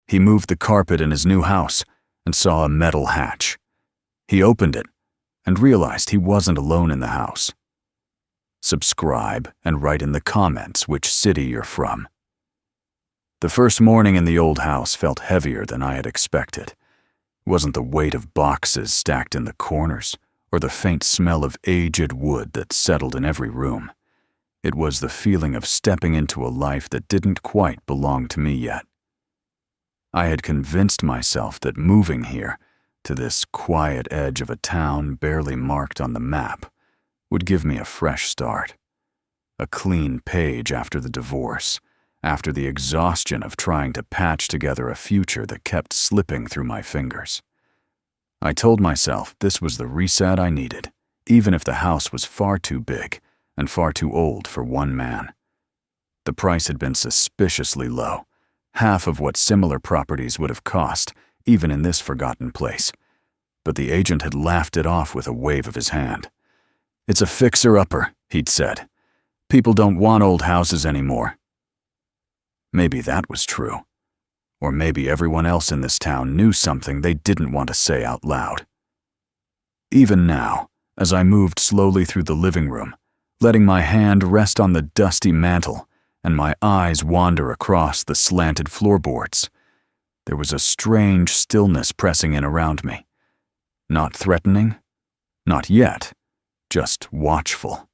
He moved the carpet in his new house and saw a metal hatch. He opened it and realized he wasn't alone in the house. Subscribe and write in the comments which city you're from. The first morning in the old house felt heavier than I had expected. It wasn't the weight of boxes stacked in the corners or the faint smell of aged wood that settled in every room. It was the feeling of stepping into a life that didn't quite belong to me yet. I had convinced myself that moving here, to this quiet edge of a town barely marked on the map, would give me a fresh start. A clean page after the divorce, after the exhaustion of trying to patch together a future that kept slipping through my fingers. I told myself this was the reset I needed, even if the house was far too big and far too old for one man. The price had been suspiciously low, half of what similar properties would have cost, even in this forgotten place. But the agent had laughed it off with a wave of his hand. "It's a fixer-upper," he'd said. "People don't want old houses anymore." Maybe that was true. Or maybe everyone else in this town knew something they didn't want to say out loud. Even now, as I moved slowly through the living room, letting my hand rest on the dusty mantel and my eyes wander across the slanted floorboards, there was a strange stillness pressing in around me. Not threatening, not yet, just watchful.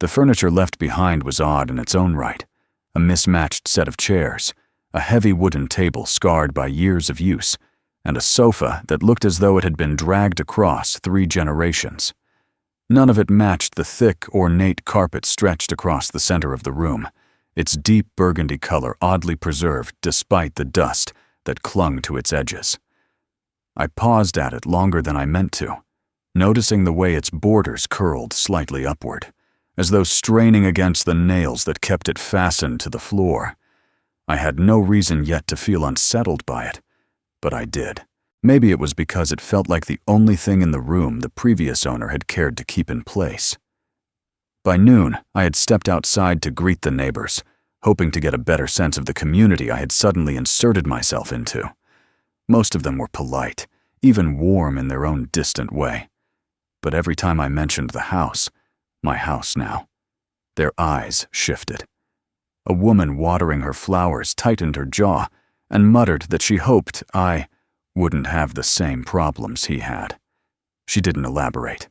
The furniture left behind was odd in its own right. A mismatched set of chairs, a heavy wooden table scarred by years of use, and a sofa that looked as though it had been dragged across 3 generations. None of it matched the thick, ornate carpet stretched across the center of the room, its deep burgundy color oddly preserved despite the dust that clung to its edges. I paused at it longer than I meant to, noticing the way its borders curled slightly upward, as though straining against the nails that kept it fastened to the floor. I had no reason yet to feel unsettled by it, but I did. Maybe it was because it felt like the only thing in the room the previous owner had cared to keep in place. By noon, I had stepped outside to greet the neighbors, hoping to get a better sense of the community I had suddenly inserted myself into. Most of them were polite, even warm in their own distant way. But every time I mentioned the house, my house now, their eyes shifted. A woman watering her flowers tightened her jaw and muttered that she hoped I wouldn't have the same problems he had. She didn't elaborate.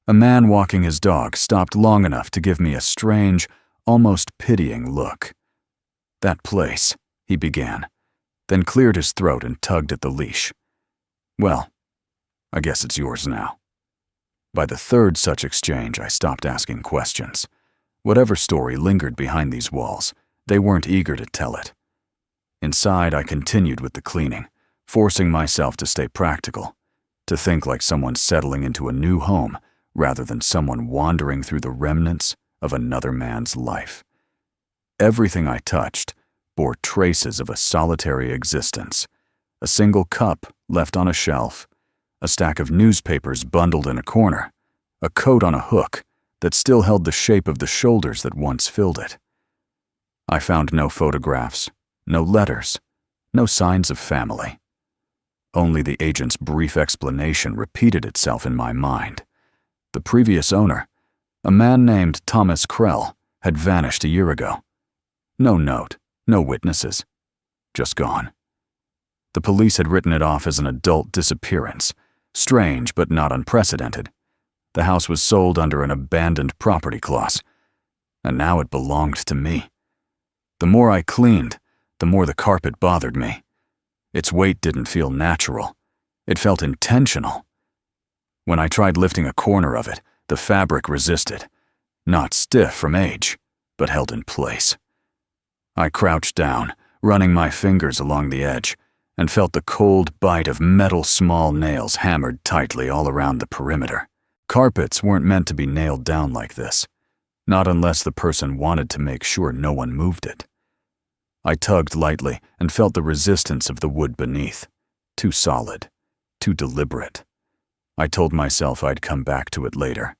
A man walking his dog stopped long enough to give me a strange, almost pitying look. "That place," he began, then cleared his throat and tugged at the leash. "Well, I guess it's yours now." By the third such exchange, I stopped asking questions. Whatever story lingered behind these walls, they weren't eager to tell it. Inside, I continued with the cleaning, forcing myself to stay practical, to think like someone settling into a new home rather than someone wandering through the remnants of another man's life. Everything I touched bore traces of a solitary existence. A single cup left on a shelf, a stack of newspapers bundled in a corner, a coat on a hook that still held the shape of the shoulders that once filled it. I found no photographs, no letters, no signs of family. Only the agent's brief explanation repeated itself in my mind. The previous owner, a man named Thomas Krell, had vanished a year ago. No note, no witnesses, just gone. The police had written it off as an adult disappearance, strange but not unprecedented. The house was sold under an abandoned property clause, and now it belonged to me. The more I cleaned, the more the carpet bothered me. Its weight didn't feel natural. It felt intentional. When I tried lifting a corner of it, the fabric resisted, not stiff from age, but held in place. I crouched down, running my fingers along the edge, and felt the cold bite of metal small nails hammered tightly all around the perimeter. Carpets weren't meant to be nailed down like this, not unless the person wanted to make sure no one moved it. I tugged lightly and felt the resistance of the wood beneath. Too solid, too deliberate. I told myself I'd come back to it later.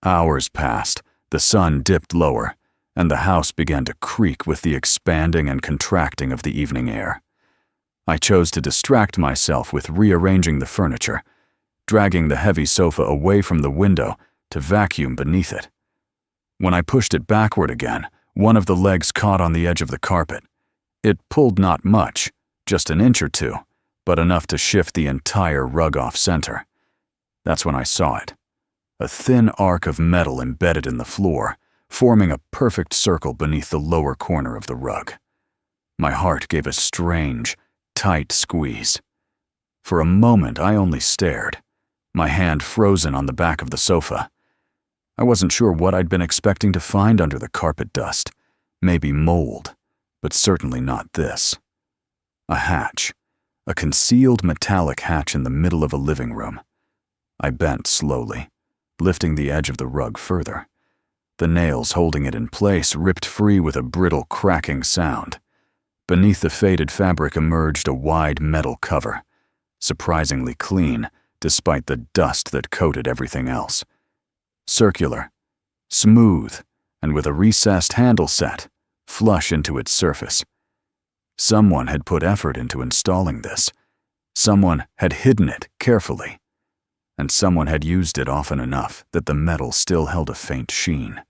Hours passed, the sun dipped lower, and the house began to creak with the expanding and contracting of the evening air. I chose to distract myself with rearranging the furniture, dragging the heavy sofa away from the window to vacuum beneath it. When I pushed it backward again, one of the legs caught on the edge of the carpet. It pulled not much, just an inch or two, but enough to shift the entire rug off center. That's when I saw it. A thin arc of metal embedded in the floor, forming a perfect circle beneath the lower corner of the rug. My heart gave a strange, tight squeeze. For a moment, I only stared, my hand frozen on the back of the sofa. I wasn't sure what I'd been expecting to find under the carpet dust. Maybe mold, but certainly not this. A hatch, a concealed metallic hatch in the middle of a living room. I bent slowly, lifting the edge of the rug further. The nails holding it in place ripped free with a brittle cracking sound. Beneath the faded fabric emerged a wide metal cover, surprisingly clean despite the dust that coated everything else. Circular, smooth, and with a recessed handle set, flush into its surface. Someone had put effort into installing this. Someone had hidden it carefully. And someone had used it often enough that the metal still held a faint sheen.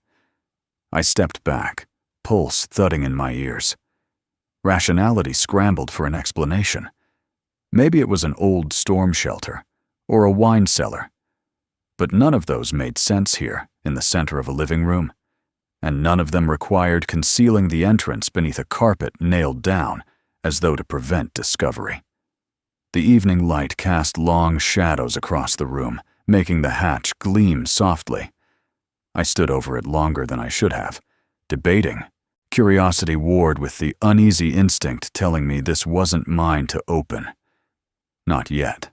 I stepped back, pulse thudding in my ears. Rationality scrambled for an explanation. Maybe it was an old storm shelter, or a wine cellar. But none of those made sense here, in the center of a living room, and none of them required concealing the entrance beneath a carpet nailed down, as though to prevent discovery. The evening light cast long shadows across the room, making the hatch gleam softly. I stood over it longer than I should have, debating. Curiosity warred with the uneasy instinct telling me this wasn't mine to open. Not yet.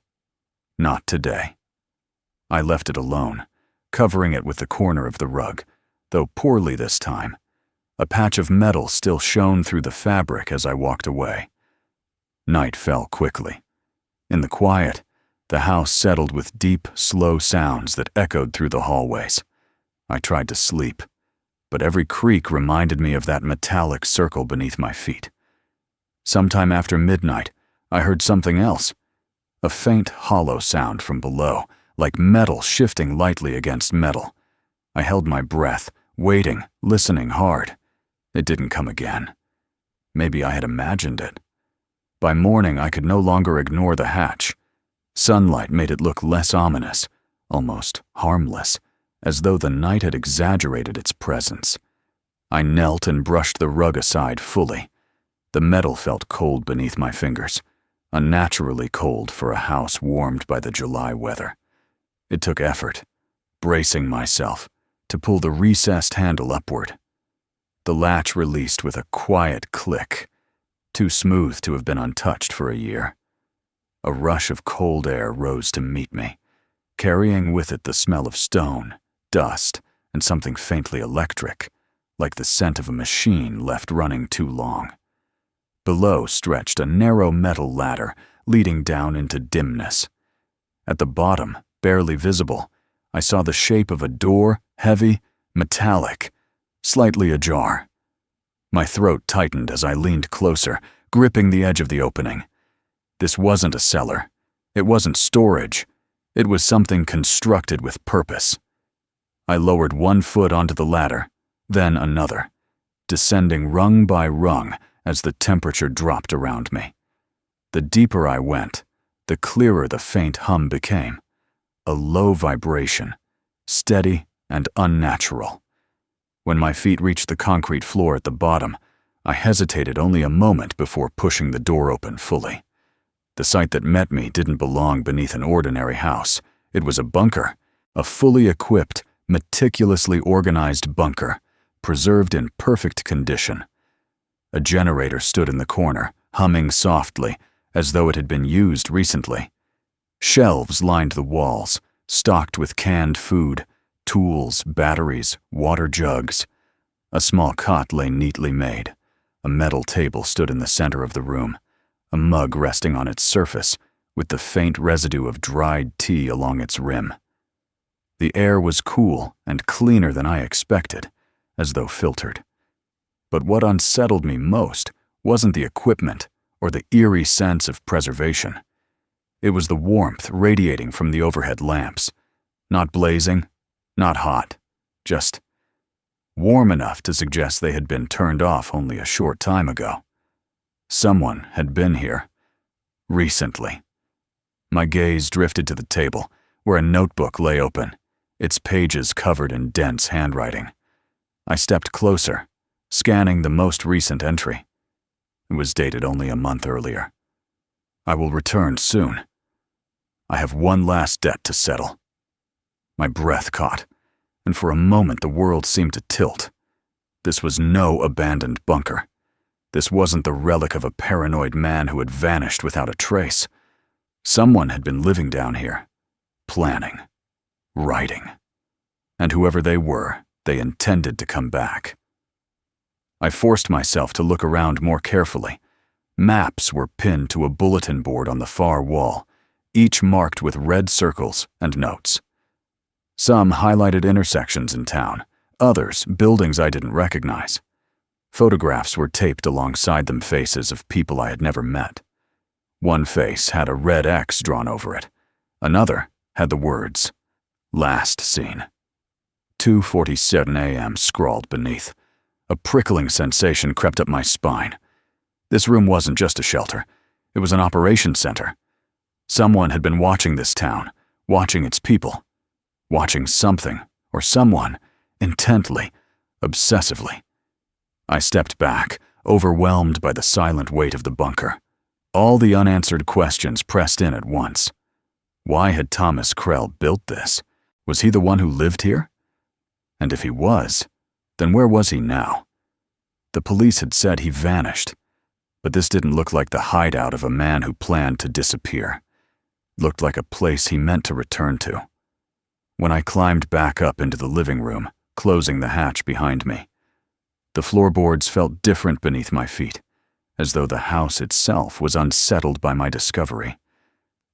Not today. I left it alone, covering it with the corner of the rug, though poorly this time. A patch of metal still shone through the fabric as I walked away. Night fell quickly. In the quiet, the house settled with deep, slow sounds that echoed through the hallways. I tried to sleep, but every creak reminded me of that metallic circle beneath my feet. Sometime after midnight, I heard something else. A faint, hollow sound from below, like metal shifting lightly against metal. I held my breath, waiting, listening hard. It didn't come again. Maybe I had imagined it. By morning, I could no longer ignore the hatch. Sunlight made it look less ominous, almost harmless, as though the night had exaggerated its presence. I knelt and brushed the rug aside fully. The metal felt cold beneath my fingers, unnaturally cold for a house warmed by the July weather. It took effort, bracing myself, to pull the recessed handle upward. The latch released with a quiet click, too smooth to have been untouched for a year. A rush of cold air rose to meet me, carrying with it the smell of stone, dust, and something faintly electric, like the scent of a machine left running too long. Below stretched a narrow metal ladder leading down into dimness. At the bottom, barely visible, I saw the shape of a door, heavy, metallic, slightly ajar. My throat tightened as I leaned closer, gripping the edge of the opening. This wasn't a cellar. It wasn't storage. It was something constructed with purpose. I lowered one foot onto the ladder, then another, descending rung by rung as the temperature dropped around me. The deeper I went, the clearer the faint hum became. A low vibration, steady and unnatural. When my feet reached the concrete floor at the bottom, I hesitated only a moment before pushing the door open fully. The sight that met me didn't belong beneath an ordinary house. It was a bunker, a fully equipped, meticulously organized bunker, preserved in perfect condition. A generator stood in the corner, humming softly, as though it had been used recently. Shelves lined the walls, stocked with canned food, tools, batteries, water jugs. A small cot lay neatly made. A metal table stood in the center of the room, a mug resting on its surface, with the faint residue of dried tea along its rim. The air was cool and cleaner than I expected, as though filtered. But what unsettled me most wasn't the equipment or the eerie sense of preservation. It was the warmth radiating from the overhead lamps. Not blazing, not hot, just warm enough to suggest they had been turned off only a short time ago. Someone had been here. Recently. My gaze drifted to the table, where a notebook lay open, its pages covered in dense handwriting. I stepped closer, scanning the most recent entry. It was dated only a month earlier. I will return soon. I have one last debt to settle. My breath caught, and for a moment the world seemed to tilt. This was no abandoned bunker. This wasn't the relic of a paranoid man who had vanished without a trace. Someone had been living down here, planning, writing. And whoever they were, they intended to come back. I forced myself to look around more carefully. Maps were pinned to a bulletin board on the far wall, each marked with red circles and notes. Some highlighted intersections in town, others buildings I didn't recognize. Photographs were taped alongside them, faces of people I had never met. One face had a red X drawn over it. Another had the words, "Last seen." 2:47 a.m. scrawled beneath. A prickling sensation crept up my spine. This room wasn't just a shelter. It was an operations center. Someone had been watching this town, watching its people, watching something or someone intently, obsessively. I stepped back, overwhelmed by the silent weight of the bunker. All the unanswered questions pressed in at once. Why had Thomas Krell built this? Was he the one who lived here? And if he was, then where was he now? The police had said he vanished, but this didn't look like the hideout of a man who planned to disappear. It looked like a place he meant to return to. When I climbed back up into the living room, closing the hatch behind me, the floorboards felt different beneath my feet, as though the house itself was unsettled by my discovery.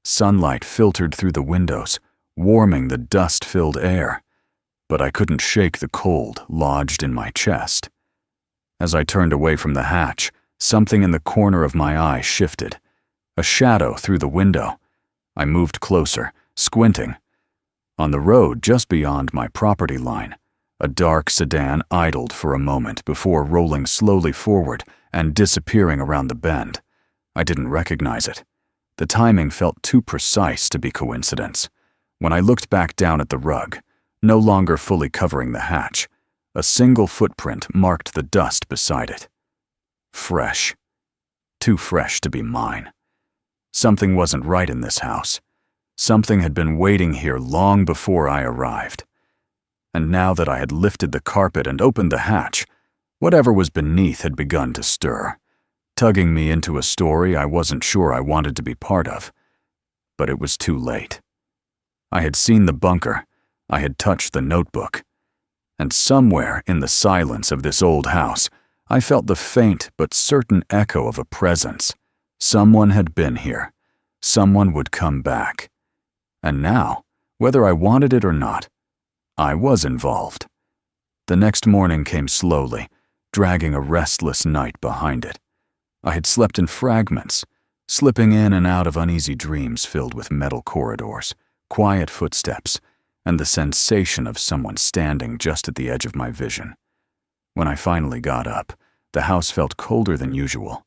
Sunlight filtered through the windows, warming the dust-filled air, but I couldn't shake the cold lodged in my chest. As I turned away from the hatch, something in the corner of my eye shifted. A shadow through the window. I moved closer, squinting. On the road just beyond my property line, a dark sedan idled for a moment before rolling slowly forward and disappearing around the bend. I didn't recognize it. The timing felt too precise to be coincidence. When I looked back down at the rug, no longer fully covering the hatch, a single footprint marked the dust beside it. Fresh. Too fresh to be mine. Something wasn't right in this house. Something had been waiting here long before I arrived. And now that I had lifted the carpet and opened the hatch, whatever was beneath had begun to stir, tugging me into a story I wasn't sure I wanted to be part of. But it was too late. I had seen the bunker, I had touched the notebook, and somewhere in the silence of this old house, I felt the faint but certain echo of a presence. Someone had been here. Someone would come back. And now, whether I wanted it or not, I was involved. The next morning came slowly, dragging a restless night behind it. I had slept in fragments, slipping in and out of uneasy dreams filled with metal corridors, quiet footsteps, and the sensation of someone standing just at the edge of my vision. When I finally got up, the house felt colder than usual,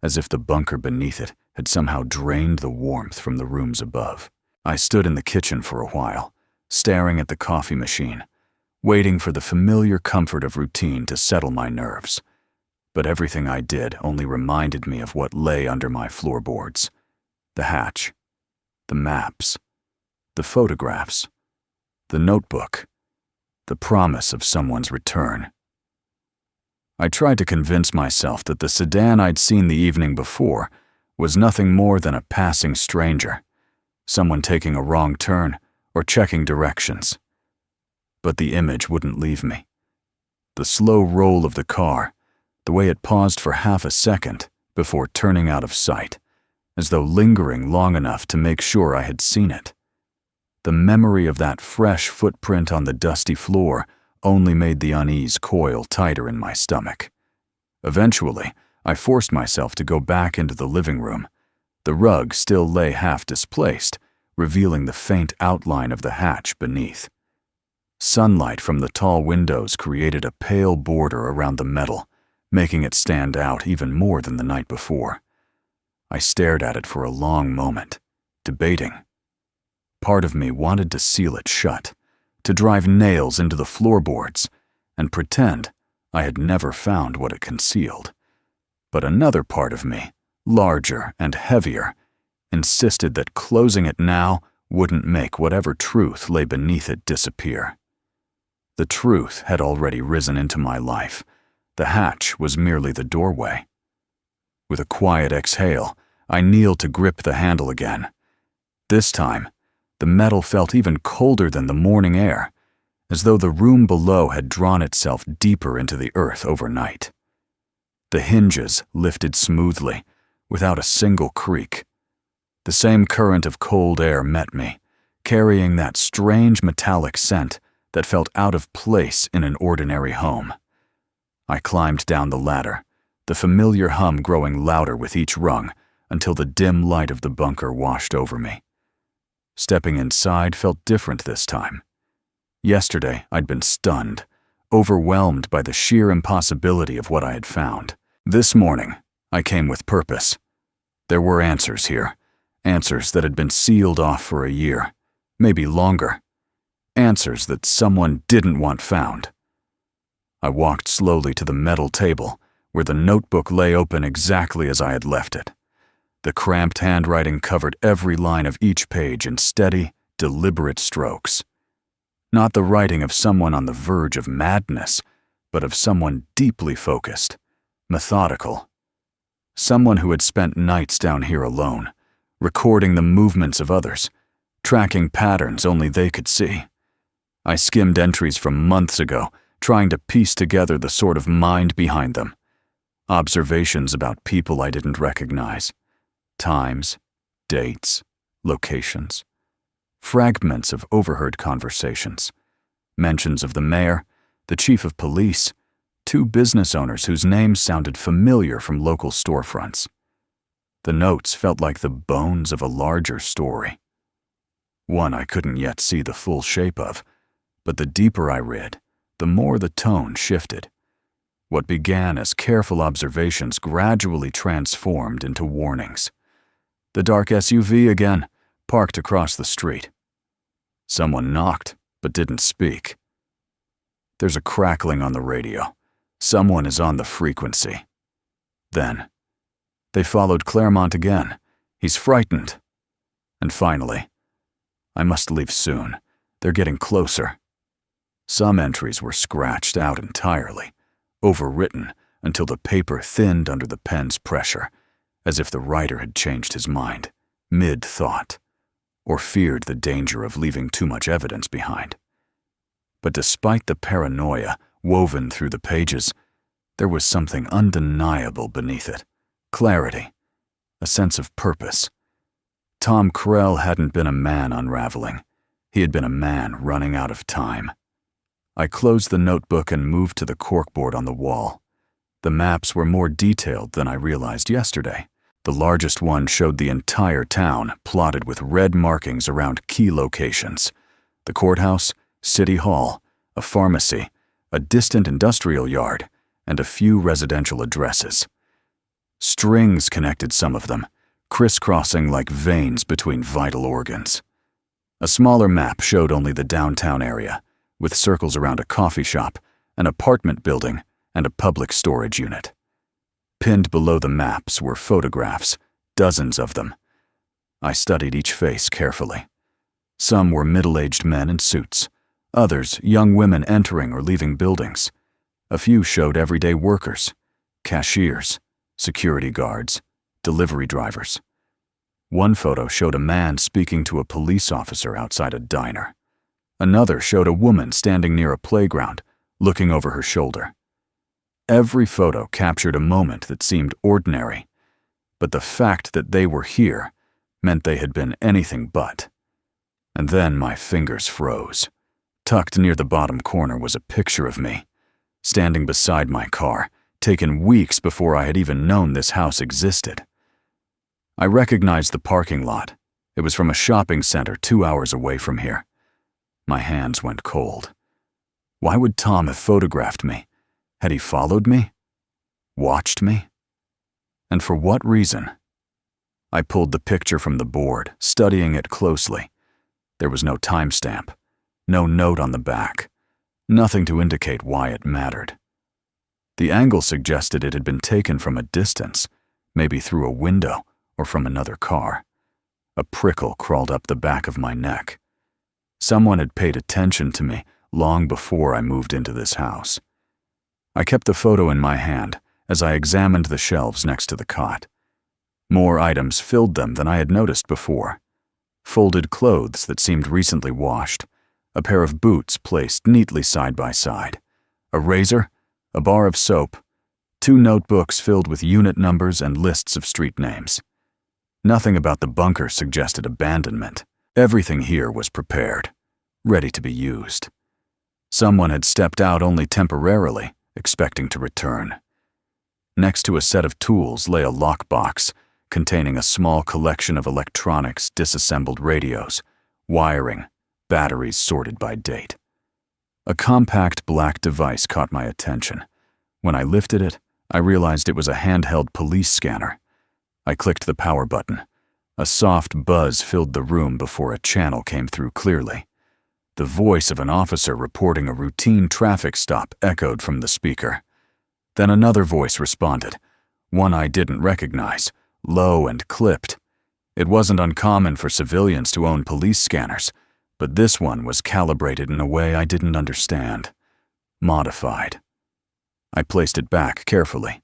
as if the bunker beneath it had somehow drained the warmth from the rooms above. I stood in the kitchen for a while, staring at the coffee machine, waiting for the familiar comfort of routine to settle my nerves. But everything I did only reminded me of what lay under my floorboards. The hatch, the maps, the photographs, the notebook, the promise of someone's return. I tried to convince myself that the sedan I'd seen the evening before was nothing more than a passing stranger, someone taking a wrong turn or checking directions. But the image wouldn't leave me. The slow roll of the car, the way it paused for half a second before turning out of sight, as though lingering long enough to make sure I had seen it. The memory of that fresh footprint on the dusty floor only made the unease coil tighter in my stomach. Eventually, I forced myself to go back into the living room. The rug still lay half displaced, revealing the faint outline of the hatch beneath. Sunlight from the tall windows created a pale border around the metal, making it stand out even more than the night before. I stared at it for a long moment, debating. Part of me wanted to seal it shut, to drive nails into the floorboards, and pretend I had never found what it concealed. But another part of me, larger and heavier, insisted that closing it now wouldn't make whatever truth lay beneath it disappear. The truth had already risen into my life. The hatch was merely the doorway. With a quiet exhale, I kneeled to grip the handle again. This time, the metal felt even colder than the morning air, as though the room below had drawn itself deeper into the earth overnight. The hinges lifted smoothly, without a single creak. The same current of cold air met me, carrying that strange metallic scent that felt out of place in an ordinary home. I climbed down the ladder, the familiar hum growing louder with each rung until the dim light of the bunker washed over me. Stepping inside felt different this time. Yesterday, I'd been stunned, overwhelmed by the sheer impossibility of what I had found. This morning, I came with purpose. There were answers here, answers that had been sealed off for a year, maybe longer. Answers that someone didn't want found. I walked slowly to the metal table, where the notebook lay open exactly as I had left it. The cramped handwriting covered every line of each page in steady, deliberate strokes. Not the writing of someone on the verge of madness, but of someone deeply focused, methodical. Someone who had spent nights down here alone, recording the movements of others, tracking patterns only they could see. I skimmed entries from months ago, trying to piece together the sort of mind behind them. Observations about people I didn't recognize. Times, dates, locations. Fragments of overheard conversations. Mentions of the mayor, the chief of police, two business owners whose names sounded familiar from local storefronts. The notes felt like the bones of a larger story. One I couldn't yet see the full shape of, but the deeper I read, the more the tone shifted. What began as careful observations gradually transformed into warnings. The dark SUV again, parked across the street. Someone knocked, but didn't speak. There's a crackling on the radio. Someone is on the frequency. Then, they followed Claremont again. He's frightened. And finally, I must leave soon. They're getting closer. Some entries were scratched out entirely, overwritten until the paper thinned under the pen's pressure, as if the writer had changed his mind, mid-thought, or feared the danger of leaving too much evidence behind. But despite the paranoia woven through the pages, there was something undeniable beneath it. Clarity, a sense of purpose. Tom Krell hadn't been a man unraveling. He had been a man running out of time. I closed the notebook and moved to the corkboard on the wall. The maps were more detailed than I realized yesterday. The largest one showed the entire town, plotted with red markings around key locations. The courthouse, city hall, a pharmacy, a distant industrial yard, and a few residential addresses. Strings connected some of them, crisscrossing like veins between vital organs. A smaller map showed only the downtown area, with circles around a coffee shop, an apartment building, and a public storage unit. Pinned below the maps were photographs, dozens of them. I studied each face carefully. Some were middle-aged men in suits, others young women entering or leaving buildings. A few showed everyday workers, cashiers, security guards, delivery drivers. One photo showed a man speaking to a police officer outside a diner. Another showed a woman standing near a playground, looking over her shoulder. Every photo captured a moment that seemed ordinary, but the fact that they were here meant they had been anything but. And then my fingers froze. Tucked near the bottom corner was a picture of me, standing beside my car, taken weeks before I had even known this house existed. I recognized the parking lot. It was from a shopping center 2 hours away from here. My hands went cold. Why would Tom have photographed me? Had he followed me? Watched me? And for what reason? I pulled the picture from the board, studying it closely. There was no timestamp, no note on the back, nothing to indicate why it mattered. The angle suggested it had been taken from a distance, maybe through a window or from another car. A prickle crawled up the back of my neck. Someone had paid attention to me long before I moved into this house. I kept the photo in my hand as I examined the shelves next to the cot. More items filled them than I had noticed before. Folded clothes that seemed recently washed, a pair of boots placed neatly side by side, a razor, a bar of soap, 2 notebooks filled with unit numbers and lists of street names. Nothing about the bunker suggested abandonment. Everything here was prepared, ready to be used. Someone had stepped out only temporarily, expecting to return. Next to a set of tools lay a lockbox containing a small collection of electronics, disassembled radios, wiring, batteries sorted by date. A compact black device caught my attention. When I lifted it, I realized it was a handheld police scanner. I clicked the power button. A soft buzz filled the room before a channel came through clearly. The voice of an officer reporting a routine traffic stop echoed from the speaker. Then another voice responded, one I didn't recognize, low and clipped. It wasn't uncommon for civilians to own police scanners, but this one was calibrated in a way I didn't understand. Modified. I placed it back carefully.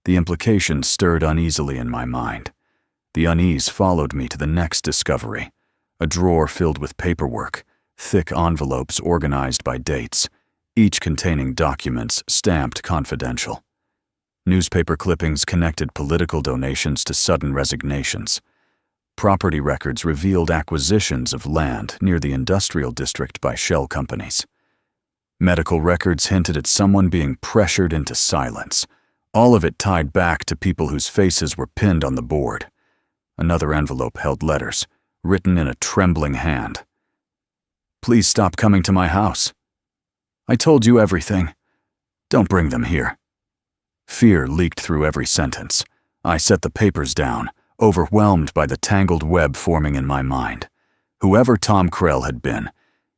The implications stirred uneasily in my mind. The unease followed me to the next discovery, a drawer filled with paperwork, thick envelopes organized by dates, each containing documents stamped confidential. Newspaper clippings connected political donations to sudden resignations. Property records revealed acquisitions of land near the industrial district by shell companies. Medical records hinted at someone being pressured into silence, all of it tied back to people whose faces were pinned on the board. Another envelope held letters, written in a trembling hand. "Please stop coming to my house. I told you everything. Don't bring them here." Fear leaked through every sentence. I set the papers down, overwhelmed by the tangled web forming in my mind. Whoever Tom Krell had been,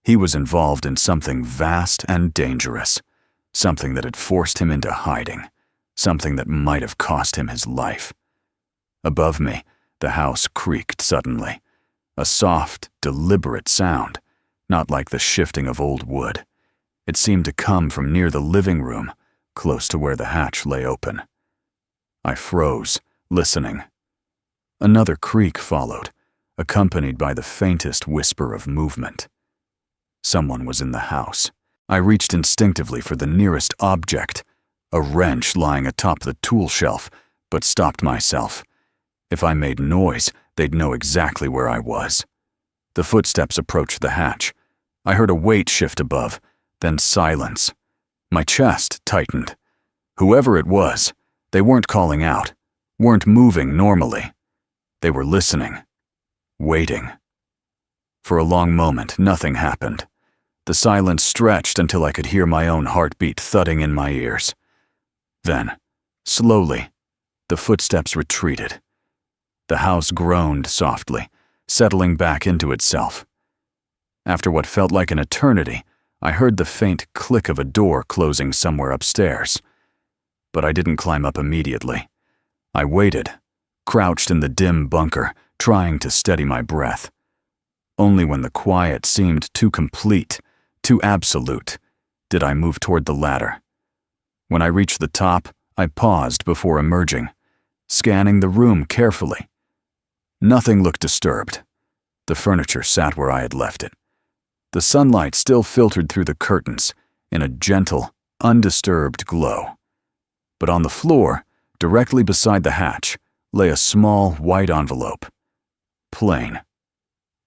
he was involved in something vast and dangerous, something that had forced him into hiding, something that might have cost him his life. Above me, the house creaked suddenly, a soft, deliberate sound, not like the shifting of old wood. It seemed to come from near the living room, close to where the hatch lay open. I froze, listening. Another creak followed, accompanied by the faintest whisper of movement. Someone was in the house. I reached instinctively for the nearest object, a wrench lying atop the tool shelf, but stopped myself. If I made noise, they'd know exactly where I was. The footsteps approached the hatch. I heard a weight shift above, then silence. My chest tightened. Whoever it was, they weren't calling out, weren't moving normally. They were listening, waiting. For a long moment, nothing happened. The silence stretched until I could hear my own heartbeat thudding in my ears. Then, slowly, the footsteps retreated. The house groaned softly, settling back into itself. After what felt like an eternity, I heard the faint click of a door closing somewhere upstairs. But I didn't climb up immediately. I waited, crouched in the dim bunker, trying to steady my breath. Only when the quiet seemed too complete, too absolute, did I move toward the ladder. When I reached the top, I paused before emerging, scanning the room carefully. Nothing looked disturbed. The furniture sat where I had left it. The sunlight still filtered through the curtains in a gentle, undisturbed glow. But on the floor, directly beside the hatch, lay a small white envelope. Plain.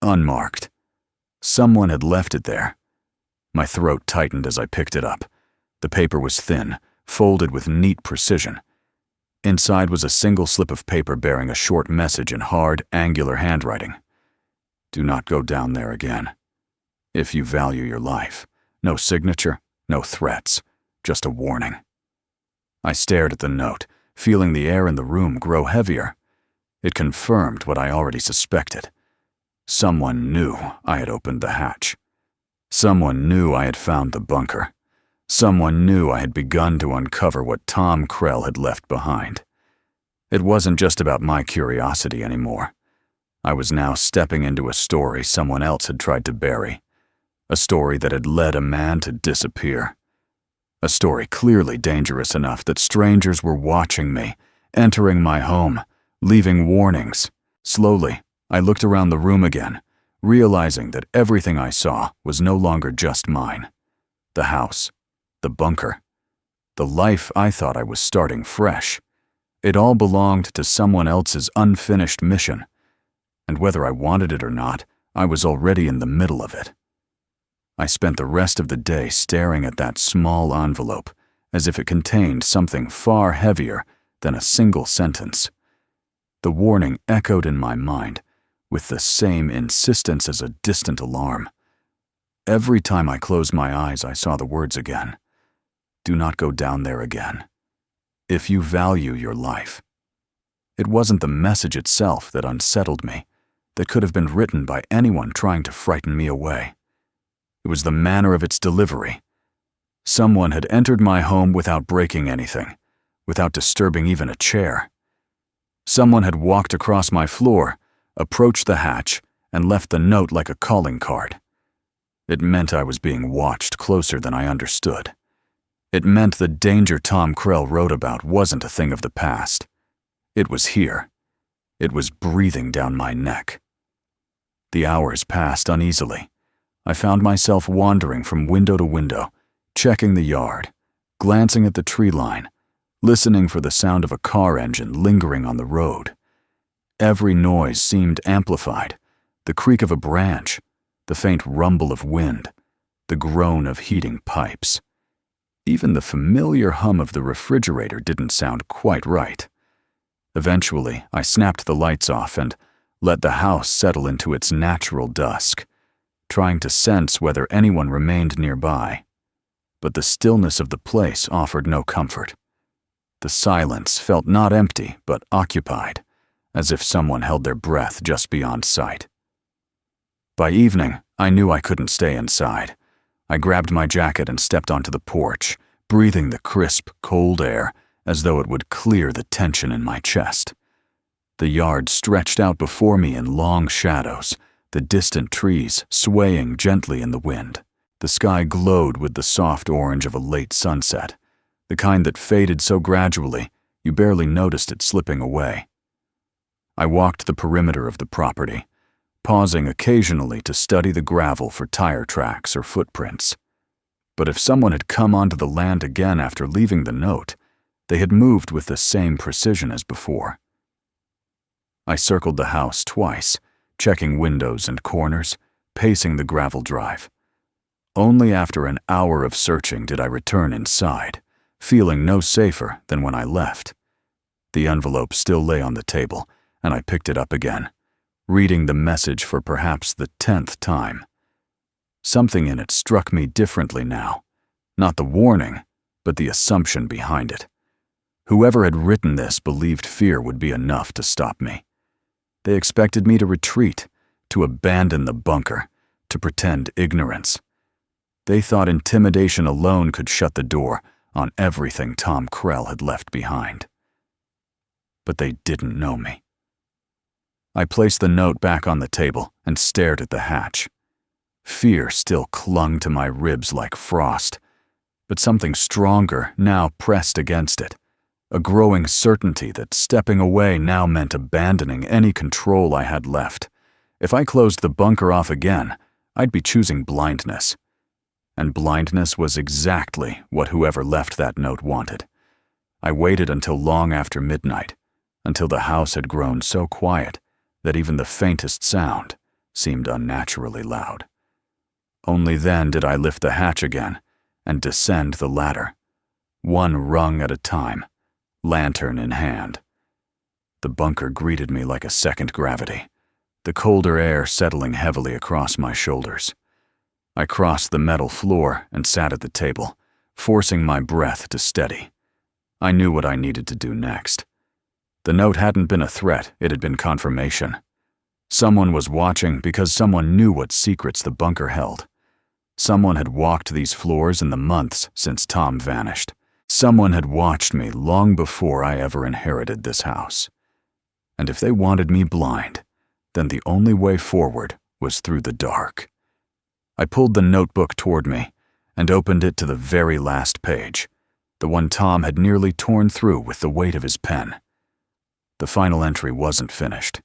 Unmarked. Someone had left it there. My throat tightened as I picked it up. The paper was thin, folded with neat precision. Inside was a single slip of paper bearing a short message in hard, angular handwriting. Do not go down there again. If you value your life. No signature, no threats, just a warning. I stared at the note, feeling the air in the room grow heavier. It confirmed what I already suspected. Someone knew I had opened the hatch. Someone knew I had found the bunker. Someone knew I had begun to uncover what Tom Krell had left behind. It wasn't just about my curiosity anymore. I was now stepping into a story someone else had tried to bury. A story that had led a man to disappear. A story clearly dangerous enough that strangers were watching me, entering my home, leaving warnings. Slowly, I looked around the room again, realizing that everything I saw was no longer just mine. The house, the bunker, the life I thought I was starting fresh. It all belonged to someone else's unfinished mission, and whether I wanted it or not, I was already in the middle of it. I spent the rest of the day staring at that small envelope, as if it contained something far heavier than a single sentence. The warning echoed in my mind, with the same insistence as a distant alarm. Every time I closed my eyes, I saw the words again. Do not go down there again. If you value your life. It wasn't the message itself that unsettled me, that could have been written by anyone trying to frighten me away. It was the manner of its delivery. Someone had entered my home without breaking anything, without disturbing even a chair. Someone had walked across my floor, approached the hatch, and left the note like a calling card. It meant I was being watched closer than I understood. It meant the danger Tom Krell wrote about wasn't a thing of the past. It was here. It was breathing down my neck. The hours passed uneasily. I found myself wandering from window to window, checking the yard, glancing at the tree line, listening for the sound of a car engine lingering on the road. Every noise seemed amplified, the creak of a branch, the faint rumble of wind, the groan of heating pipes. Even the familiar hum of the refrigerator didn't sound quite right. Eventually, I snapped the lights off and let the house settle into its natural dusk, trying to sense whether anyone remained nearby. But the stillness of the place offered no comfort. The silence felt not empty, but occupied, as if someone held their breath just beyond sight. By evening, I knew I couldn't stay inside. I grabbed my jacket and stepped onto the porch, breathing the crisp, cold air as though it would clear the tension in my chest. The yard stretched out before me in long shadows, the distant trees swaying gently in the wind. The sky glowed with the soft orange of a late sunset, the kind that faded so gradually you barely noticed it slipping away. I walked the perimeter of the property, pausing occasionally to study the gravel for tire tracks or footprints. But if someone had come onto the land again after leaving the note, they had moved with the same precision as before. I circled the house twice, checking windows and corners, pacing the gravel drive. Only after an hour of searching did I return inside, feeling no safer than when I left. The envelope still lay on the table, and I picked it up again, reading the message for perhaps the 10th time. Something in it struck me differently now, not the warning, but the assumption behind it. Whoever had written this believed fear would be enough to stop me. They expected me to retreat, to abandon the bunker, to pretend ignorance. They thought intimidation alone could shut the door on everything Tom Krell had left behind. But they didn't know me. I placed the note back on the table and stared at the hatch. Fear still clung to my ribs like frost, but something stronger now pressed against it. A growing certainty that stepping away now meant abandoning any control I had left. If I closed the bunker off again, I'd be choosing blindness. And blindness was exactly what whoever left that note wanted. I waited until long after midnight, until the house had grown so quiet that even the faintest sound seemed unnaturally loud. Only then did I lift the hatch again and descend the ladder. one rung at a time, lantern in hand. The bunker greeted me like a second gravity, the colder air settling heavily across my shoulders. I crossed the metal floor and sat at the table, forcing my breath to steady. I knew what I needed to do next. The note hadn't been a threat, it had been confirmation. Someone was watching because someone knew what secrets the bunker held. Someone had walked these floors in the months since Tom vanished. Someone had watched me long before I ever inherited this house. And if they wanted me blind, then the only way forward was through the dark. I pulled the notebook toward me and opened it to the very last page, the one Tom had nearly torn through with the weight of his pen. The final entry wasn't finished.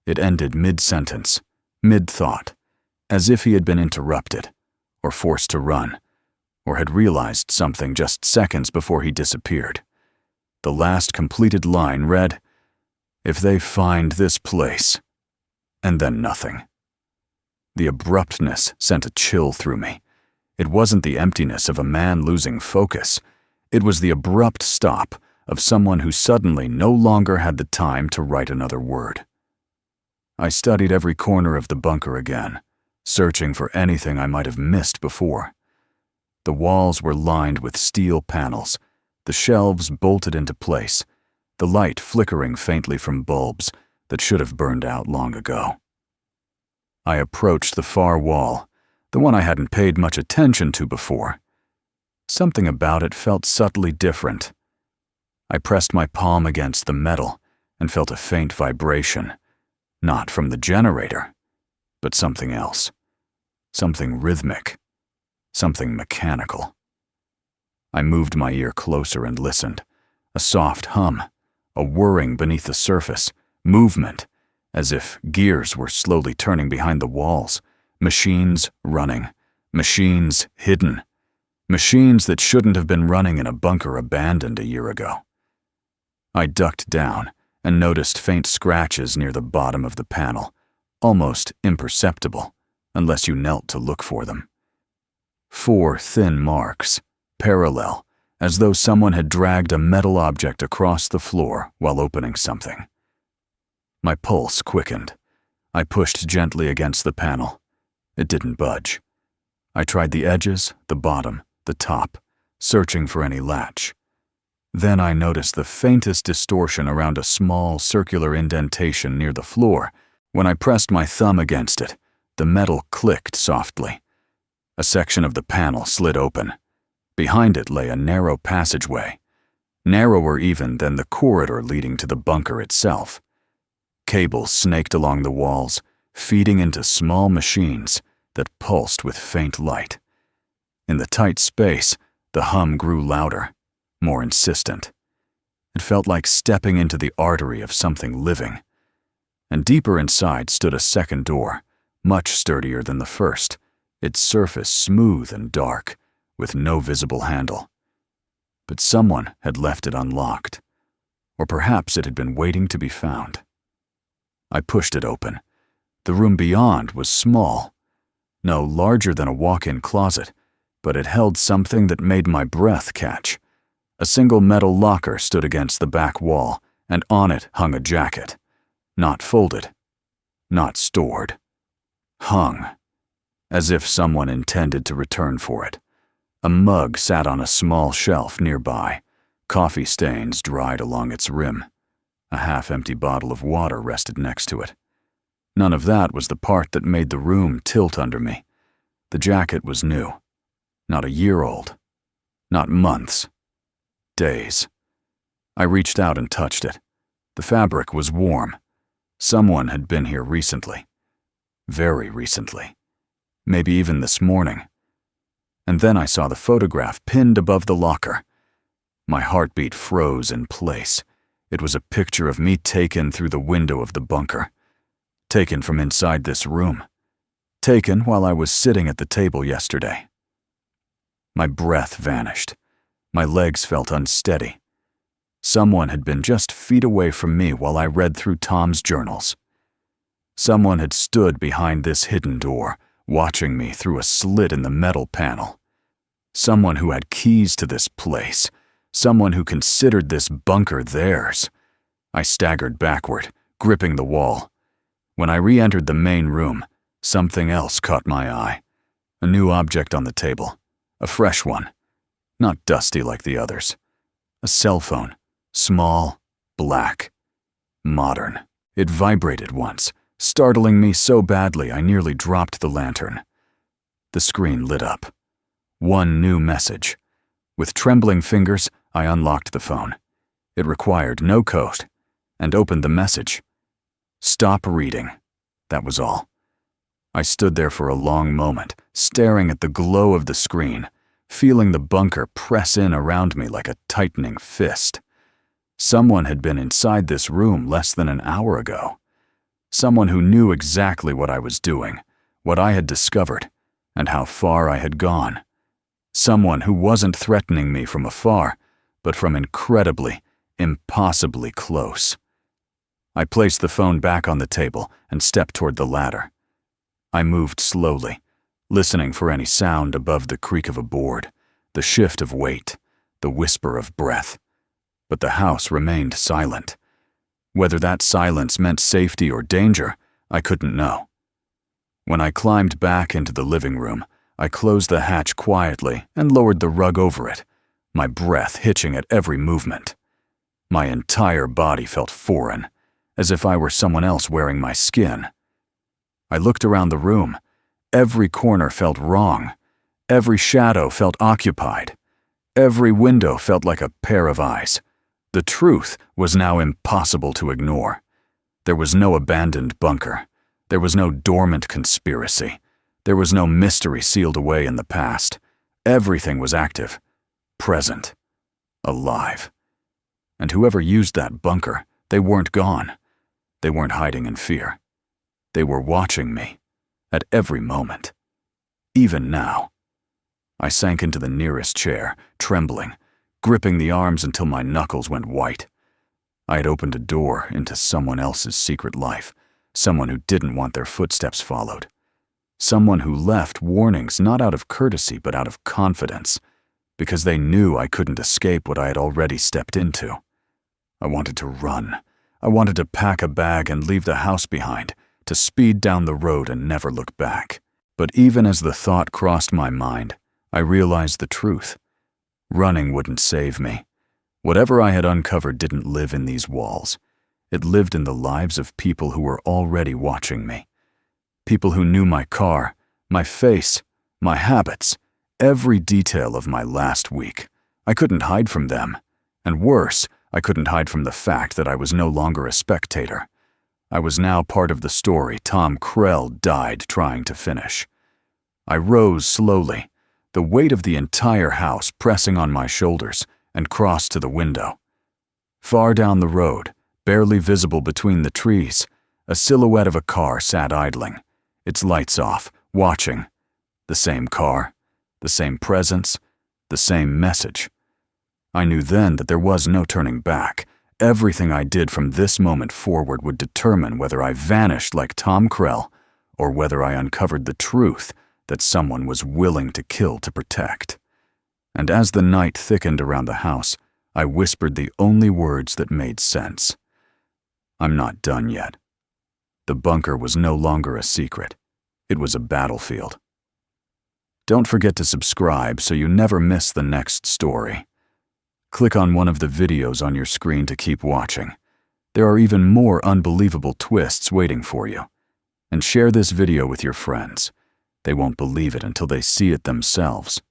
It ended mid-sentence, mid-thought, as if he had been interrupted, or forced to run, or had realized something just seconds before he disappeared. The last completed line read, "If they find this place," and then nothing. The abruptness sent a chill through me. It wasn't the emptiness of a man losing focus. It was the abrupt stop of someone who suddenly no longer had the time to write another word. I studied every corner of the bunker again, searching for anything I might have missed before. The walls were lined with steel panels, the shelves bolted into place, the light flickering faintly from bulbs that should have burned out long ago. I approached the far wall, the one I hadn't paid much attention to before. Something about it felt subtly different. I pressed my palm against the metal and felt a faint vibration, not from the generator, but something else. Something rhythmic, something mechanical. I moved my ear closer and listened. A soft hum, a whirring beneath the surface, movement, as if gears were slowly turning behind the walls, machines running, machines hidden, machines that shouldn't have been running in a bunker abandoned a year ago. I ducked down and noticed faint scratches near the bottom of the panel, almost imperceptible, unless you knelt to look for them. 4 thin marks, parallel, as though someone had dragged a metal object across the floor while opening something. My pulse quickened. I pushed gently against the panel. It didn't budge. I tried the edges, the bottom, the top, searching for any latch. Then I noticed the faintest distortion around a small circular indentation near the floor. When I pressed my thumb against it, the metal clicked softly. A section of the panel slid open. Behind it lay a narrow passageway, narrower even than the corridor leading to the bunker itself. Cables snaked along the walls, feeding into small machines that pulsed with faint light. In the tight space, the hum grew louder, more insistent. It felt like stepping into the artery of something living. And deeper inside stood a second door, much sturdier than the first, its surface smooth and dark, with no visible handle. But someone had left it unlocked, or perhaps it had been waiting to be found. I pushed it open. The room beyond was small, no larger than a walk-in closet, but it held something that made my breath catch. A single metal locker stood against the back wall, and on it hung a jacket. Not folded, not stored. Hung, as if someone intended to return for it. A mug sat on a small shelf nearby, coffee stains dried along its rim. A half-empty bottle of water rested next to it. None of that was the part that made the room tilt under me. The jacket was new. Not a year old. Not months. Days. I reached out and touched it. The fabric was warm. Someone had been here recently. Very recently. Maybe even this morning. And then I saw the photograph pinned above the locker. My heartbeat froze in place. It was a picture of me taken through the window of the bunker. Taken from inside this room. Taken while I was sitting at the table yesterday. My breath vanished. My legs felt unsteady. Someone had been just feet away from me while I read through Tom's journals. Someone had stood behind this hidden door, watching me through a slit in the metal panel. Someone who had keys to this place. Someone who considered this bunker theirs. I staggered backward, gripping the wall. When I re-entered the main room, something else caught my eye. A new object on the table. A fresh one. Not dusty like the others. A cell phone. Small, black, modern. It vibrated once, startling me so badly I nearly dropped the lantern. The screen lit up. One new message. With trembling fingers, I unlocked the phone. It required no code, and opened the message. Stop reading. That was all. I stood there for a long moment, staring at the glow of the screen, feeling the bunker press in around me like a tightening fist. Someone had been inside this room less than an hour ago. Someone who knew exactly what I was doing, what I had discovered, and how far I had gone. Someone who wasn't threatening me from afar, but from incredibly, impossibly close. I placed the phone back on the table and stepped toward the ladder. I moved slowly, listening for any sound above the creak of a board, the shift of weight, the whisper of breath. But the house remained silent. Whether that silence meant safety or danger, I couldn't know. When I climbed back into the living room, I closed the hatch quietly and lowered the rug over it, my breath hitching at every movement. My entire body felt foreign, as if I were someone else wearing my skin. I looked around the room. Every corner felt wrong. Every shadow felt occupied. Every window felt like a pair of eyes. The truth was now impossible to ignore. There was no abandoned bunker. There was no dormant conspiracy. There was no mystery sealed away in the past. Everything was active, present, alive. And whoever used that bunker, they weren't gone. They weren't hiding in fear. They were watching me, at every moment. Even now. I sank into the nearest chair, trembling, gripping the arms until my knuckles went white. I had opened a door into someone else's secret life, someone who didn't want their footsteps followed. Someone who left warnings not out of courtesy but out of confidence, because they knew I couldn't escape what I had already stepped into. I wanted to run. I wanted to pack a bag and leave the house behind, to speed down the road and never look back. But even as the thought crossed my mind, I realized the truth. Running wouldn't save me. Whatever I had uncovered didn't live in these walls. It lived in the lives of people who were already watching me. People who knew my car, my face, my habits, every detail of my last week. I couldn't hide from them. And worse, I couldn't hide from the fact that I was no longer a spectator. I was now part of the story Tom Krell died trying to finish. I rose slowly, the weight of the entire house pressing on my shoulders, and crossed to the window. Far down the road, barely visible between the trees, a silhouette of a car sat idling, its lights off, watching. The same car, the same presence, the same message. I knew then that there was no turning back. Everything I did from this moment forward would determine whether I vanished like Tom Krell or whether I uncovered the truth that someone was willing to kill to protect. And as the night thickened around the house, I whispered the only words that made sense. I'm not done yet. The bunker was no longer a secret. It was a battlefield. Don't forget to subscribe so you never miss the next story. Click on one of the videos on your screen to keep watching. There are even more unbelievable twists waiting for you. And share this video with your friends. They won't believe it until they see it themselves.